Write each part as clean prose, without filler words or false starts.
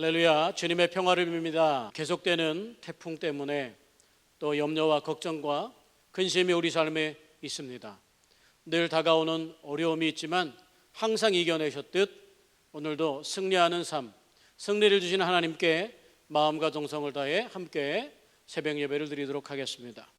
할렐루야, 주님의 평화를 빕니다. 계속되는 태풍 때문에 또 염려와 걱정과 근심이 우리 삶에 있습니다. 늘 다가오는 어려움이 있지만 항상 이겨내셨듯 오늘도 승리하는 삶, 승리를 주신 하나님께 마음과 정성을 다해 함께 새벽 예배를 드리도록 하겠습니다.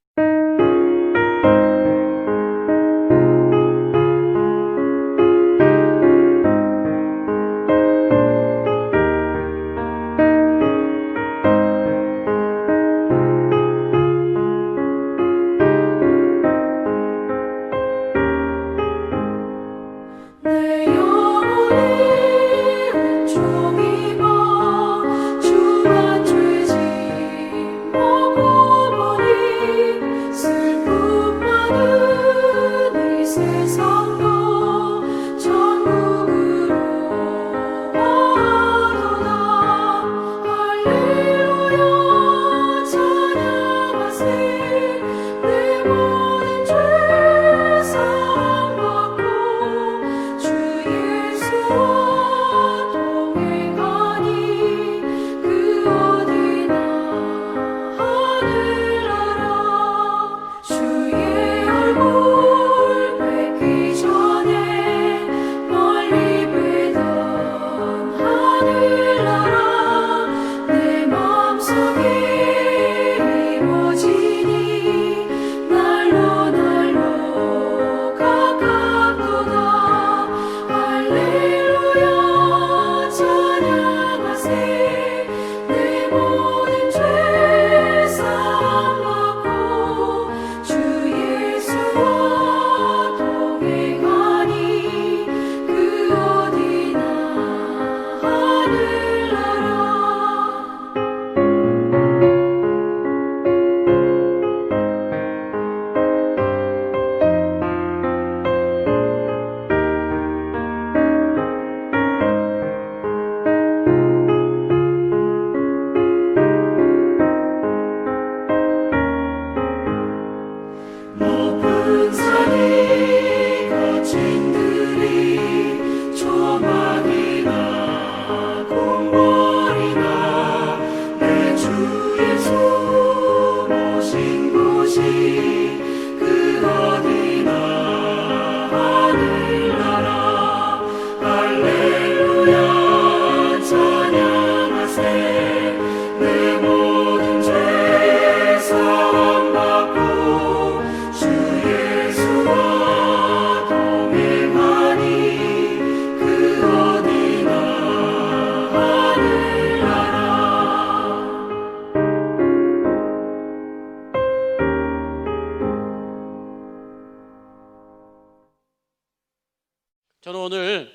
저는 오늘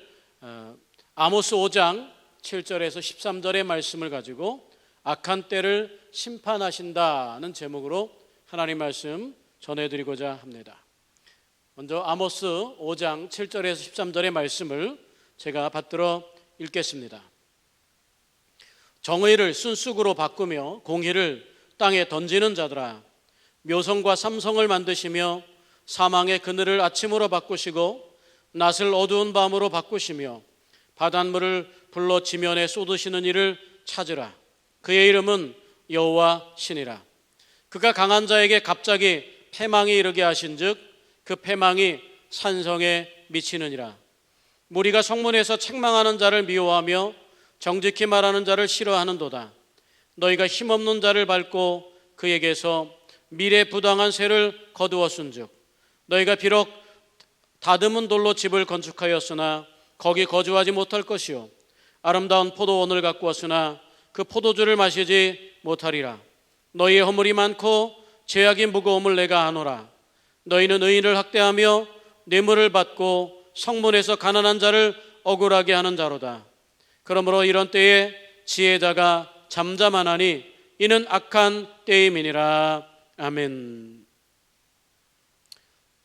아모스 5장 7절에서 13절의 말씀을 가지고 악한 때를 심판하신다는 제목으로 하나님 말씀 전해드리고자 합니다. 먼저 아모스 5장 7절에서 13절의 말씀을 제가 받들어 읽겠습니다. 정의를 순쑥으로 바꾸며 공의를 땅에 던지는 자들아, 묘성과 삼성을 만드시며 사망의 그늘을 아침으로 바꾸시고 낯을 어두운 밤으로 바꾸시며 바닷물을 불러 지면에 쏟으시는 이를 찾으라. 그의 이름은 여호와 신이라. 그가 강한 자에게 갑자기 패망이 이르게 하신즉 그 패망이 산성에 미치느니라. 무리가 성문에서 책망하는 자를 미워하며 정직히 말하는 자를 싫어하는도다. 너희가 힘없는 자를 밟고 그에게서 미래부당한 쇠를 거두었은즉 너희가 비록 다듬은 돌로 집을 건축하였으나 거기 거주하지 못할 것이요 아름다운 포도원을 가꾸었으나 그 포도주를 마시지 못하리라. 너희의 허물이 많고 죄악이 무거움을 내가 아노라. 너희는 의인을 학대하며 뇌물을 받고 성문에서 가난한 자를 억울하게 하는 자로다. 그러므로 이런 때에 지혜자가 잠잠하나니 이는 악한 때임이니라. 아멘.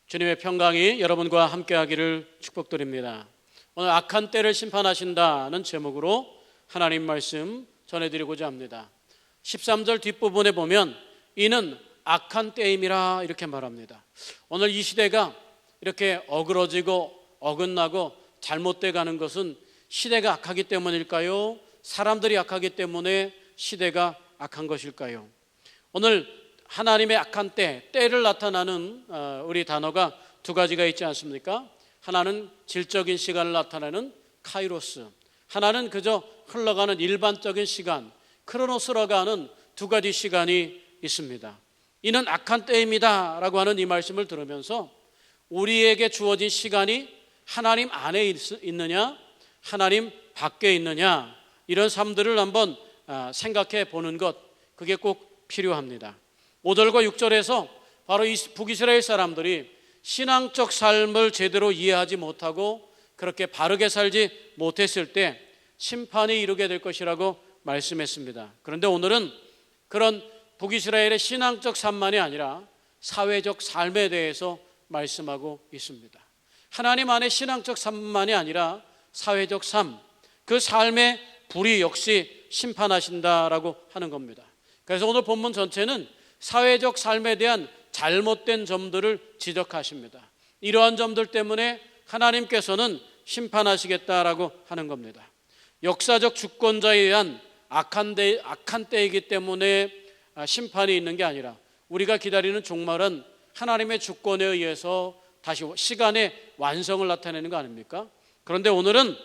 주님의 평강이 여러분과 함께하기를 축복드립니다. 오늘 악한 때를 심판하신다는 제목으로 하나님 말씀 전해드리고자 합니다. 13절 뒷부분에 보면 이는 악한 때임이라 이렇게 말합니다. 오늘 이 시대가 이렇게 어그러지고 어긋나고 잘못돼 가는 것은 시대가 악하기 때문일까요? 사람들이 악하기 때문에 시대가 악한 것일까요? 오늘 하나님의 악한 때를 나타나는 우리 단어가 두 가지가 있지 않습니까? 하나는 질적인 시간을 나타내는 카이로스, 하나는 그저 흘러가는 일반적인 시간, 크로노스라고 하는 두 가지 시간이 있습니다. 이는 악한 때입니다 라고 하는 이 말씀을 들으면서 우리에게 주어진 시간이 하나님 안에 있느냐, 하나님 밖에 있느냐, 이런 삶들을 한번 생각해 보는 것, 그게 꼭 필요합니다. 5절과 6절에서 바로 이 북이스라엘 사람들이 신앙적 삶을 제대로 이해하지 못하고 그렇게 바르게 살지 못했을 때 심판이 이르게 될 것이라고 말씀했습니다. 그런데 오늘은 그런 북이스라엘의 신앙적 삶만이 아니라 사회적 삶에 대해서 말씀하고 있습니다. 하나님 안에 신앙적 삶만이 아니라 사회적 삶, 그 삶의 불이 역시 심판하신다라고 하는 겁니다. 그래서 오늘 본문 전체는 사회적 삶에 대한 잘못된 점들을 지적하십니다. 이러한 점들 때문에 하나님께서는 심판하시겠다라고 하는 겁니다. 역사적 주권자에 의한 악한 때이기 때문에 심판이 있는 게 아니라 우리가 기다리는 종말은 하나님의 주권에 의해서 다시 시간의 완성을 나타내는 거 아닙니까? 그런데 오늘은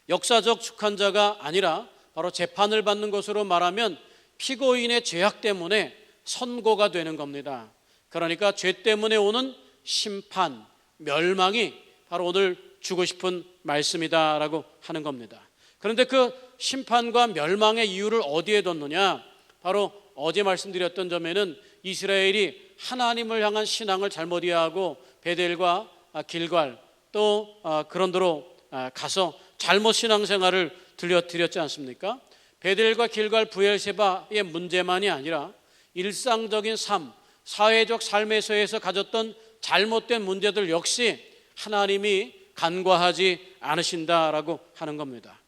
역사적 주권자가 아니라 바로 재판을 받는 것으로 말하면 피고인의 죄악 때문에 선고가 되는 겁니다. 그러니까 죄 때문에 오는 심판, 멸망이 바로 오늘 주고 싶은 말씀이다라고 하는 겁니다. 그런데 그 심판과 멸망의 이유를 어디에 뒀느냐? 바로 어제 말씀드렸던 점에는 이스라엘이 하나님을 향한 신앙을 잘못 이해하고 베델과 길갈 또 그런 데로 가서 잘못 신앙생활을 들려드렸지 않습니까? 베델과 길갈 브엘세바의 문제만이 아니라 일상적인 삶, 사회적 삶에서에서 가졌던 잘못된 문제들 역시 하나님이 간과하지 않으신다라고 하는 겁니다.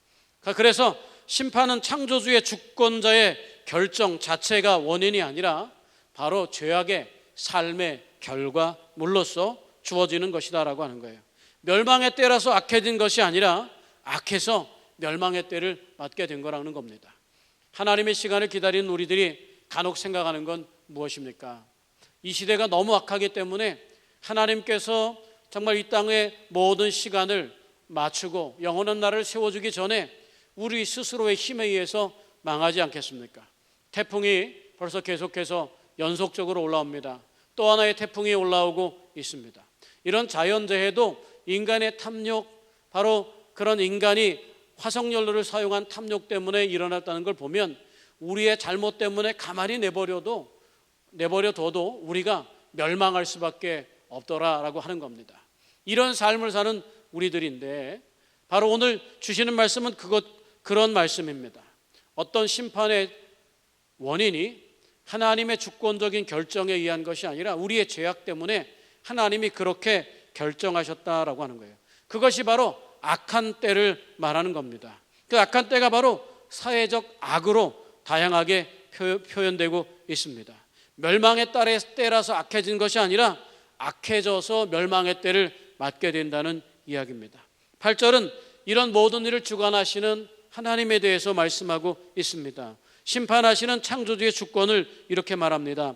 그래서 심판은 창조주의 주권자의 결정 자체가 원인이 아니라 바로 죄악의 삶의 결과물로서 주어지는 것이다라고 하는 거예요. 멸망의 때라서 악해진 것이 아니라 악해서 멸망의 때를 맞게 된 거라는 겁니다. 하나님의 시간을 기다리는 우리들이 간혹 생각하는 건 무엇입니까? 이 시대가 너무 악하기 때문에 하나님께서 정말 이 땅의 모든 시간을 맞추고 영원한 날을 세워주기 전에 우리 스스로의 힘에 의해서 망하지 않겠습니까? 태풍이 벌써 계속해서 연속적으로 올라옵니다. 또 하나의 태풍이 올라오고 있습니다. 이런 자연재해도 인간의 탐욕, 바로 그런 인간이 화석연료를 사용한 탐욕 때문에 일어났다는 걸 보면 우리의 잘못 때문에 가만히 내버려둬도 우리가 멸망할 수밖에 없더라라고 하는 겁니다. 이런 삶을 사는 우리들인데 바로 오늘 주시는 말씀은 그런 말씀입니다. 어떤 심판의 원인이 하나님의 주권적인 결정에 의한 것이 아니라 우리의 죄악 때문에 하나님이 그렇게 결정하셨다라고 하는 거예요. 그것이 바로 악한 때를 말하는 겁니다. 그 악한 때가 바로 사회적 악으로 다양하게 표현되고 있습니다. 멸망의 때라서 악해진 것이 아니라 악해져서 멸망의 때를 맞게 된다는 이야기입니다. 8절은 이런 모든 일을 주관하시는 하나님에 대해서 말씀하고 있습니다. 심판하시는 창조주의 주권을 이렇게 말합니다.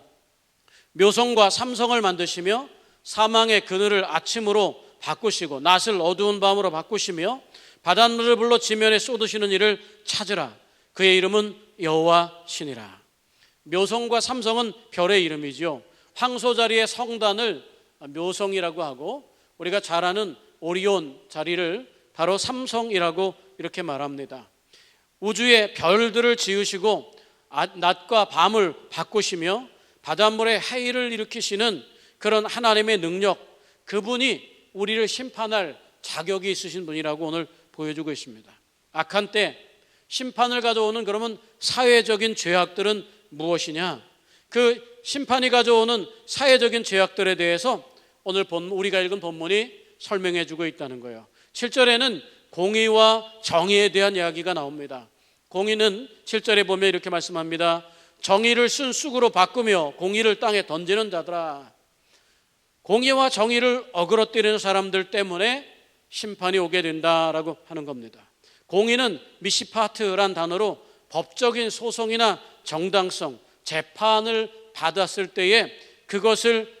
묘성과 삼성을 만드시며 사망의 그늘을 아침으로 바꾸시고 낮을 어두운 밤으로 바꾸시며 바닷물을 불러 지면에 쏟으시는 이를 찾으라. 그의 이름은 여호와시니라. 묘성과 삼성은 별의 이름이죠. 황소 자리의 성단을 묘성이라고 하고 우리가 잘 아는 오리온 자리를 바로 삼성이라고 이렇게 말합니다. 우주의 별들을 지으시고 낮과 밤을 바꾸시며 바닷물에 해일을 일으키시는 그런 하나님의 능력, 그분이 우리를 심판할 자격이 있으신 분이라고 오늘 보여주고 있습니다. 악한 때 심판을 가져오는 그러면 사회적인 죄악들은 무엇이냐? 그 심판이 가져오는 사회적인 죄악들에 대해서 오늘 우리가 읽은 본문이 설명해 주고 있다는 거예요. 7절에는 공의와 정의에 대한 이야기가 나옵니다. 공의는 7절에 보면 이렇게 말씀합니다. 정의를 쓴 쑥으로 바꾸며 공의를 땅에 던지는 자들아. 공의와 정의를 어그러뜨리는 사람들 때문에 심판이 오게 된다라고 하는 겁니다. 공의는 미시파트란 단어로 법적인 소송이나 정당성, 재판을 받았을 때에 그것을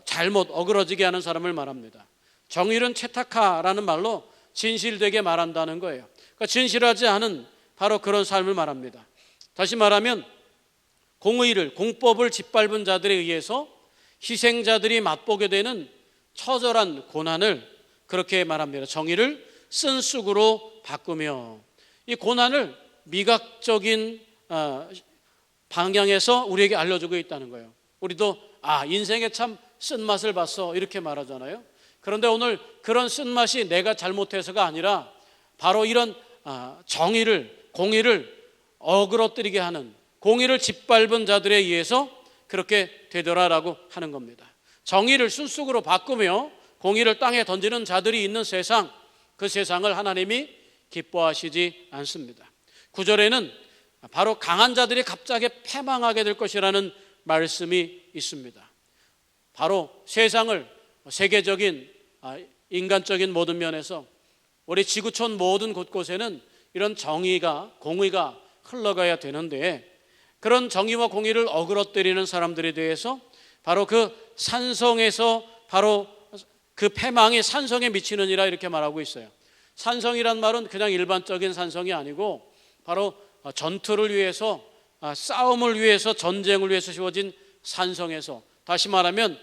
잘못 어그러지게 하는 사람을 말합니다. 정의는 체타카라는 말로 진실되게 말한다는 거예요. 그러니까 진실하지 않은 바로 그런 삶을 말합니다. 다시 말하면 공의를, 공법을 짓밟은 자들에 의해서 희생자들이 맛보게 되는 처절한 고난을 그렇게 말합니다. 정의를 쓴쑥으로 바꾸며, 이 고난을 미각적인 방향에서 우리에게 알려주고 있다는 거예요. 우리도 인생에 참 쓴맛을 봤어 이렇게 말하잖아요. 그런데 오늘 그런 쓴맛이 내가 잘못해서가 아니라 바로 이런 정의를, 공의를 어그러뜨리게 하는, 공의를 짓밟은 자들에 의해서 그렇게 되더라라고 하는 겁니다. 정의를 순쑥으로 바꾸며 공의를 땅에 던지는 자들이 있는 세상, 그 세상을 하나님이 기뻐하시지 않습니다. 9절에는 바로 강한 자들이 갑자기 패망하게 될 것이라는 말씀이 있습니다. 바로 세상을 세계적인 인간적인 모든 면에서 우리 지구촌 모든 곳곳에는 이런 정의가, 공의가 흘러가야 되는데, 그런 정의와 공의를 어그러뜨리는 사람들에 대해서 바로 그 산성에서 바로 그 패망이 산성에 미치느니라 이렇게 말하고 있어요. 산성이란 말은 그냥 일반적인 산성이 아니고 바로 전투를 위해서, 싸움을 위해서, 전쟁을 위해서 세워진 산성에서, 다시 말하면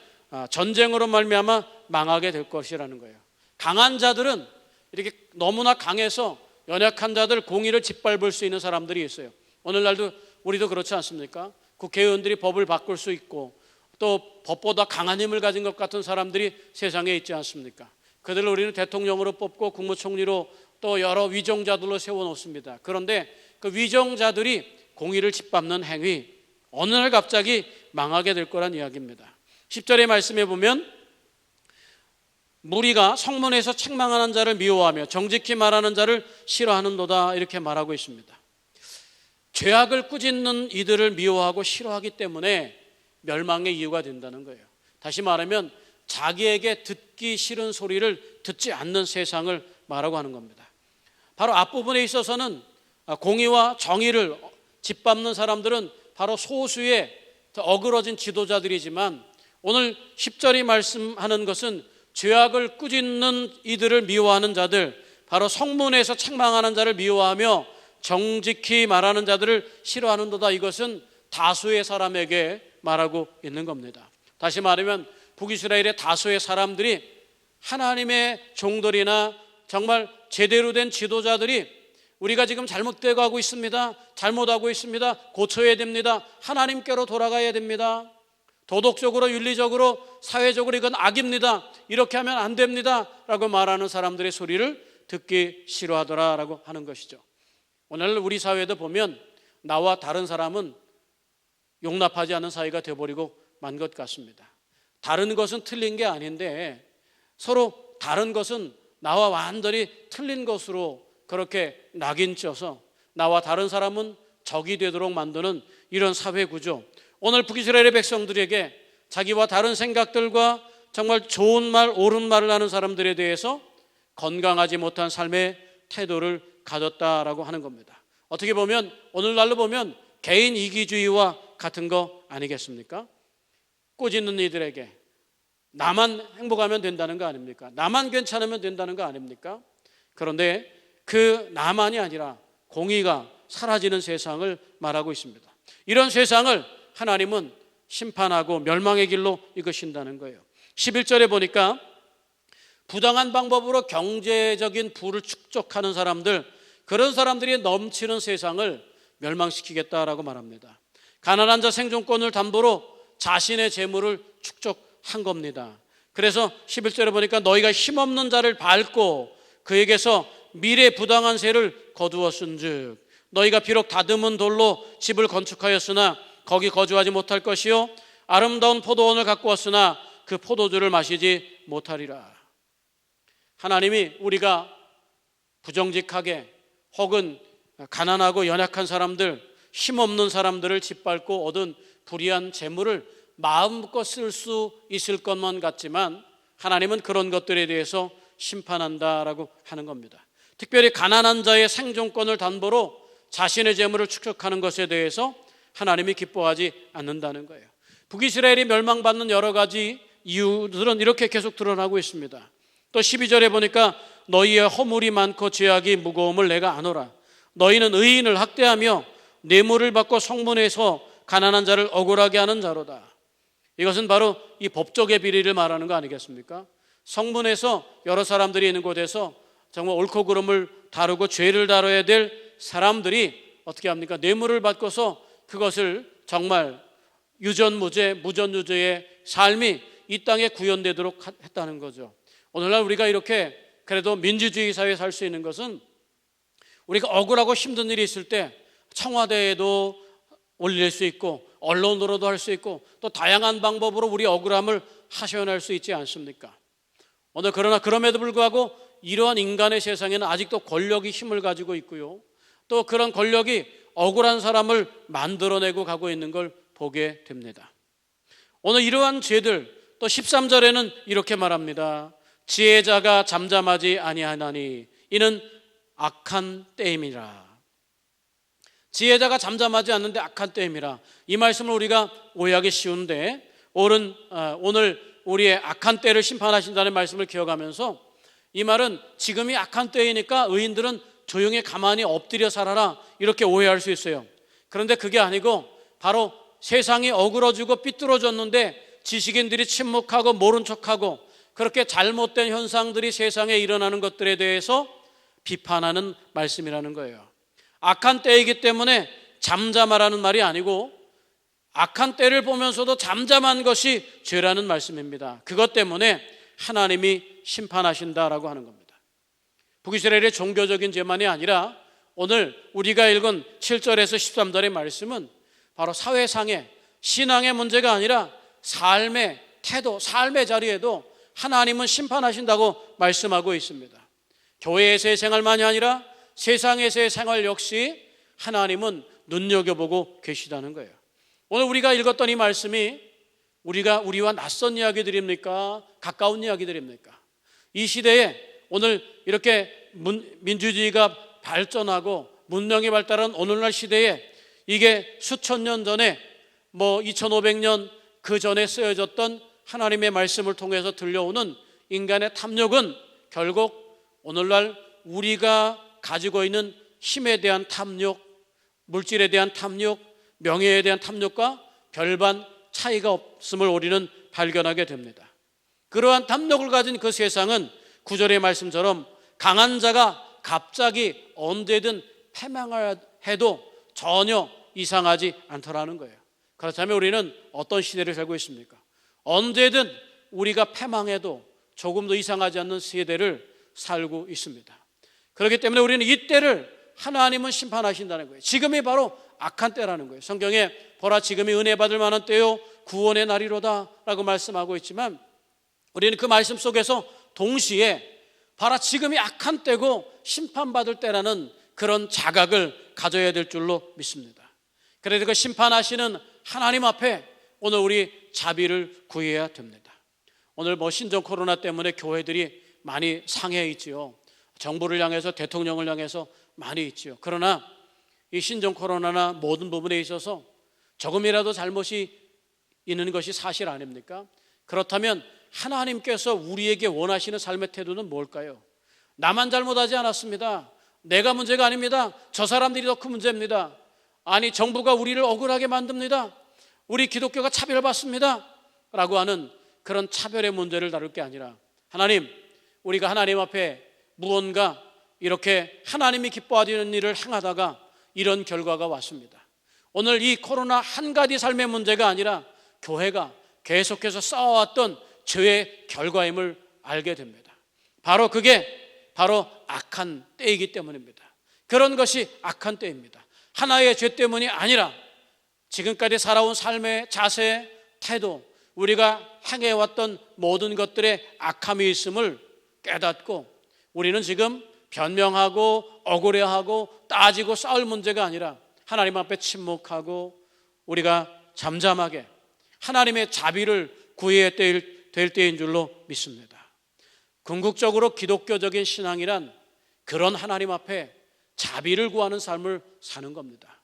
전쟁으로 말미암아 망하게 될 것이라는 거예요. 강한 자들은 이렇게 너무나 강해서 연약한 자들, 공의를 짓밟을 수 있는 사람들이 있어요. 오늘날도 우리도 그렇지 않습니까? 국회의원들이 법을 바꿀 수 있고 또 법보다 강한 힘을 가진 것 같은 사람들이 세상에 있지 않습니까? 그들을 우리는 대통령으로 뽑고 국무총리로 또 여러 위정자들로 세워놓습니다. 그런데 그 위정자들이 공의를 짓밟는 행위, 어느 날 갑자기 망하게 될 거란 이야기입니다. 10절의 말씀에 보면 무리가 성문에서 책망하는 자를 미워하며 정직히 말하는 자를 싫어하는도다 이렇게 말하고 있습니다. 죄악을 꾸짖는 이들을 미워하고 싫어하기 때문에 멸망의 이유가 된다는 거예요. 다시 말하면 자기에게 듣기 싫은 소리를 듣지 않는 세상을 말하고 하는 겁니다. 바로 앞부분에 있어서는 공의와 정의를 짓밟는 사람들은 바로 소수의 어그러진 지도자들이지만, 오늘 10절이 말씀하는 것은 죄악을 꾸짖는 이들을 미워하는 자들, 바로 성문에서 책망하는 자를 미워하며 정직히 말하는 자들을 싫어하는도다. 이것은 다수의 사람에게 말하고 있는 겁니다. 다시 말하면 북이스라엘의 다수의 사람들이 하나님의 종들이나 정말 제대로 된 지도자들이 우리가 지금 잘못되어 가고 있습니다, 잘못하고 있습니다, 고쳐야 됩니다, 하나님께로 돌아가야 됩니다, 도덕적으로, 윤리적으로, 사회적으로 이건 악입니다, 이렇게 하면 안 됩니다 라고 말하는 사람들의 소리를 듣기 싫어하더라라고 하는 것이죠. 오늘 우리 사회도 보면 나와 다른 사람은 용납하지 않는 사이가 되어버리고 만 것 같습니다. 다른 것은 틀린 게 아닌데 서로 다른 것은 나와 완전히 틀린 것으로 그렇게 낙인 쪄서 나와 다른 사람은 적이 되도록 만드는 이런 사회 구조, 오늘 북이스라엘의 백성들에게 자기와 다른 생각들과 정말 좋은 말, 옳은 말을 하는 사람들에 대해서 건강하지 못한 삶의 태도를 가졌다라고 하는 겁니다. 어떻게 보면 오늘날로 보면 개인 이기주의와 같은 거 아니겠습니까? 꾸짖는 이들에게 나만 행복하면 된다는 거 아닙니까? 나만 괜찮으면 된다는 거 아닙니까? 그런데 그 나만이 아니라 공의가 사라지는 세상을 말하고 있습니다. 이런 세상을 하나님은 심판하고 멸망의 길로 이끄신다는 거예요. 11절에 보니까 부당한 방법으로 경제적인 부를 축적하는 사람들, 그런 사람들이 넘치는 세상을 멸망시키겠다라고 말합니다. 가난한 자 생존권을 담보로 자신의 재물을 축적한 겁니다. 그래서 11절에 보니까 너희가 힘없는 자를 밟고 그에게서 미래 부당한 세를 거두었은즉 너희가 비록 다듬은 돌로 집을 건축하였으나 거기 거주하지 못할 것이요 아름다운 포도원을 갖고 왔으나 그 포도주를 마시지 못하리라. 하나님이 우리가 부정직하게 혹은 가난하고 연약한 사람들, 힘없는 사람들을 짓밟고 얻은 불의한 재물을 마음껏 쓸 수 있을 것만 같지만 하나님은 그런 것들에 대해서 심판한다라고 하는 겁니다. 특별히 가난한 자의 생존권을 담보로 자신의 재물을 축적하는 것에 대해서 하나님이 기뻐하지 않는다는 거예요. 북이스라엘이 멸망받는 여러 가지 이유들은 이렇게 계속 드러나고 있습니다. 또 12절에 보니까 너희의 허물이 많고 죄악이 무거움을 내가 아노라. 너희는 의인을 학대하며 뇌물을 받고 성문에서 가난한 자를 억울하게 하는 자로다. 이것은 바로 이 법적의 비리를 말하는 거 아니겠습니까? 성문에서 여러 사람들이 있는 곳에서 정말 옳고 그름을 다루고 죄를 다뤄야 될 사람들이 어떻게 합니까? 뇌물을 받고서 그것을 정말 유전무죄, 무전유죄의 삶이 이 땅에 구현되도록 했다는 거죠. 오늘날 우리가 이렇게 그래도 민주주의 사회에 살 수 있는 것은 우리가 억울하고 힘든 일이 있을 때 청와대에도 올릴 수 있고 언론으로도 할 수 있고 또 다양한 방법으로 우리 억울함을 하소연할 수 있지 않습니까? 오늘 그러나 그럼에도 불구하고 이러한 인간의 세상에는 아직도 권력이 힘을 가지고 있고요. 또 그런 권력이 억울한 사람을 만들어내고 가고 있는 걸 보게 됩니다. 오늘 이러한 죄들 또 13절에는 이렇게 말합니다. 지혜자가 잠잠하지 아니하나니 이는 악한 때임이라. 지혜자가 잠잠하지 않는데 악한 때임이라. 이 말씀을 우리가 오해하기 쉬운데 오늘 우리의 악한 때를 심판하신다는 말씀을 기억하면서 이 말은 지금이 악한 때이니까 의인들은 조용히 가만히 엎드려 살아라 이렇게 오해할 수 있어요. 그런데 그게 아니고 바로 세상이 어그러지고 삐뚤어졌는데 지식인들이 침묵하고 모른 척하고 그렇게 잘못된 현상들이 세상에 일어나는 것들에 대해서 비판하는 말씀이라는 거예요. 악한 때이기 때문에 잠잠하라는 말이 아니고 악한 때를 보면서도 잠잠한 것이 죄라는 말씀입니다. 그것 때문에 하나님이 심판하신다라고 하는 겁니다. 북이스라엘의 종교적인 죄만이 아니라 오늘 우리가 읽은 7절에서 13절의 말씀은 바로 사회상의 신앙의 문제가 아니라 삶의 태도, 삶의 자리에도 하나님은 심판하신다고 말씀하고 있습니다. 교회에서의 생활만이 아니라 세상에서의 생활 역시 하나님은 눈여겨보고 계시다는 거예요. 오늘 우리가 읽었던 이 말씀이 우리와 낯선 이야기들입니까? 가까운 이야기들입니까? 이 시대에 오늘 이렇게 민주주의가 발전하고 문명이 발달한 오늘날 시대에 이게 수천 년 전에 2500년 그 전에 쓰여졌던 하나님의 말씀을 통해서 들려오는 인간의 탐욕은 결국 오늘날 우리가 가지고 있는 힘에 대한 탐욕, 물질에 대한 탐욕, 명예에 대한 탐욕과 별반 차이가 없음을 우리는 발견하게 됩니다. 그러한 탐욕을 가진 그 세상은 9절의 말씀처럼 강한 자가 갑자기 언제든 패망해도 전혀 이상하지 않더라는 거예요. 그렇다면 우리는 어떤 시대를 살고 있습니까? 언제든 우리가 패망해도 조금 더 이상하지 않는 세대를 살고 있습니다. 그렇기 때문에 우리는 이 때를 하나님은 심판하신다는 거예요. 지금이 바로 악한 때라는 거예요. 성경에 보라 지금이 은혜 받을 만한 때요 구원의 날이로다 라고 말씀하고 있지만 우리는 그 말씀 속에서 동시에 바로 지금이 악한 때고 심판받을 때라는 그런 자각을 가져야 될 줄로 믿습니다. 그래서 그 심판하시는 하나님 앞에 오늘 우리 자비를 구해야 됩니다. 오늘 신종 코로나 때문에 교회들이 많이 상해 있지요. 정부를 향해서 대통령을 향해서 많이 있지요. 그러나 이 신종 코로나나 모든 부분에 있어서 조금이라도 잘못이 있는 것이 사실 아닙니까? 그렇다면 하나님께서 우리에게 원하시는 삶의 태도는 뭘까요? 나만 잘못하지 않았습니다. 내가 문제가 아닙니다. 저 사람들이 더 큰 문제입니다. 아니 정부가 우리를 억울하게 만듭니다. 우리 기독교가 차별받습니다 라고 하는 그런 차별의 문제를 다룰 게 아니라 하나님, 우리가 하나님 앞에 무언가 이렇게 하나님이 기뻐하시는 일을 행하다가 이런 결과가 왔습니다. 오늘 이 코로나 한 가지 삶의 문제가 아니라 교회가 계속해서 쌓아왔던 죄의 결과임을 알게 됩니다. 바로 그게 바로 악한 때이기 때문입니다. 그런 것이 악한 때입니다. 하나의 죄 때문이 아니라 지금까지 살아온 삶의 자세, 태도, 우리가 행해왔던 모든 것들의 악함이 있음을 깨닫고 우리는 지금 변명하고 억울해하고 따지고 싸울 문제가 아니라 하나님 앞에 침묵하고 우리가 잠잠하게 하나님의 자비를 구해야 될 때인 줄로 믿습니다. 궁극적으로 기독교적인 신앙이란 그런 하나님 앞에 자비를 구하는 삶을 사는 겁니다.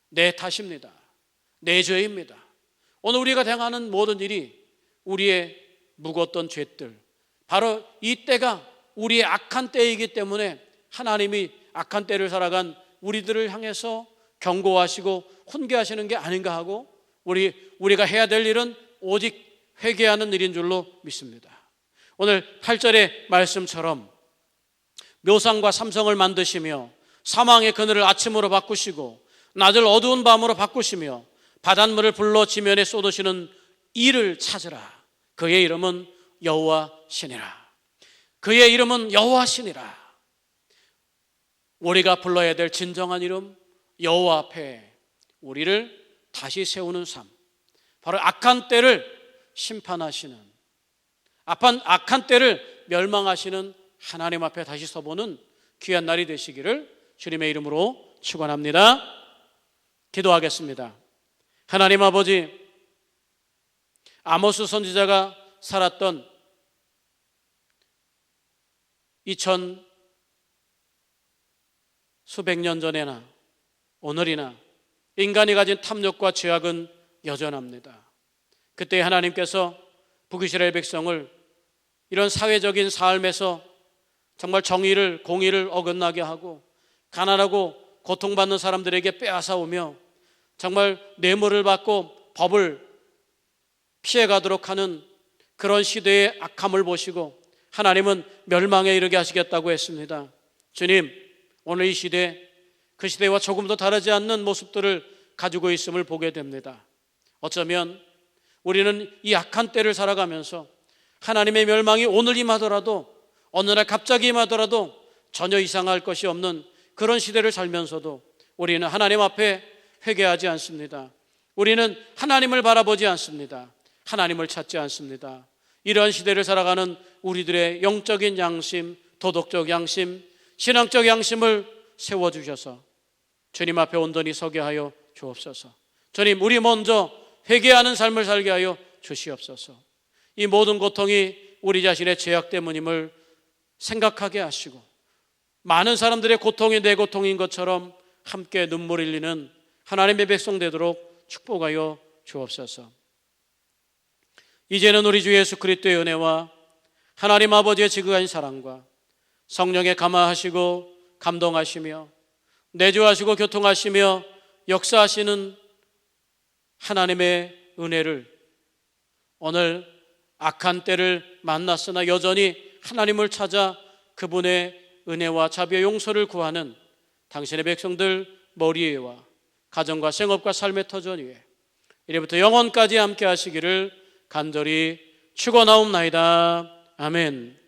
내 탓입니다. 내 죄입니다. 오늘 우리가 당하는 모든 일이 우리의 묵었던 죄들, 바로 이 때가 우리의 악한 때이기 때문에 하나님이 악한 때를 살아간 우리들을 향해서 경고하시고 훈계하시는 게 아닌가 하고 우리가 해야 될 일은 오직 회개하는 일인 줄로 믿습니다. 오늘 8절의 말씀처럼 묘상과 삼성을 만드시며 사망의 그늘을 아침으로 바꾸시고 낮을 어두운 밤으로 바꾸시며 바닷물을 불러 지면에 쏟으시는 이를 찾으라. 그의 이름은 여호와시니라. 그의 이름은 여호와시니라. 우리가 불러야 될 진정한 이름, 여호와 앞에 우리를 다시 세우는 삶, 바로 악한 때를 심판하시는, 악한 때를 멸망하시는 하나님 앞에 다시 서보는 귀한 날이 되시기를 주님의 이름으로 축원합니다. 기도하겠습니다. 하나님 아버지, 아모스 선지자가 살았던 2000 수백 년 전에나 오늘이나 인간이 가진 탐욕과 죄악은 여전합니다. 그때 하나님께서 북이스라엘 백성을 이런 사회적인 삶에서 정말 정의를, 공의를 어긋나게 하고 가난하고 고통받는 사람들에게 빼앗아오며 정말 뇌물을 받고 법을 피해가도록 하는 그런 시대의 악함을 보시고 하나님은 멸망에 이르게 하시겠다고 했습니다. 주님, 오늘 이 시대, 그 시대와 조금 더 다르지 않는 모습들을 가지고 있음을 보게 됩니다. 어쩌면 우리는 이 악한 때를 살아가면서 하나님의 멸망이 오늘 임하더라도, 어느 날 갑자기 임하더라도 전혀 이상할 것이 없는 그런 시대를 살면서도 우리는 하나님 앞에 회개하지 않습니다. 우리는 하나님을 바라보지 않습니다. 하나님을 찾지 않습니다. 이러한 시대를 살아가는 우리들의 영적인 양심, 도덕적 양심, 신앙적 양심을 세워주셔서 주님 앞에 온전히 서게 하여 주옵소서. 주님, 우리 먼저 회개하는 삶을 살게 하여 주시옵소서. 이 모든 고통이 우리 자신의 죄악 때문임을 생각하게 하시고 많은 사람들의 고통이 내 고통인 것처럼 함께 눈물 흘리는 하나님의 백성 되도록 축복하여 주옵소서. 이제는 우리 주 예수 그리스도의 은혜와 하나님 아버지의 지극한 사랑과 성령의 감화하시고 감동하시며 내주하시고 교통하시며 역사하시는 하나님의 은혜를 오늘 악한 때를 만났으나 여전히 하나님을 찾아 그분의 은혜와 자비의 용서를 구하는 당신의 백성들 머리에와 가정과 생업과 삶의 터전 위에 이제부터 영원까지 함께 하시기를 간절히 축원하옵나이다. 아멘.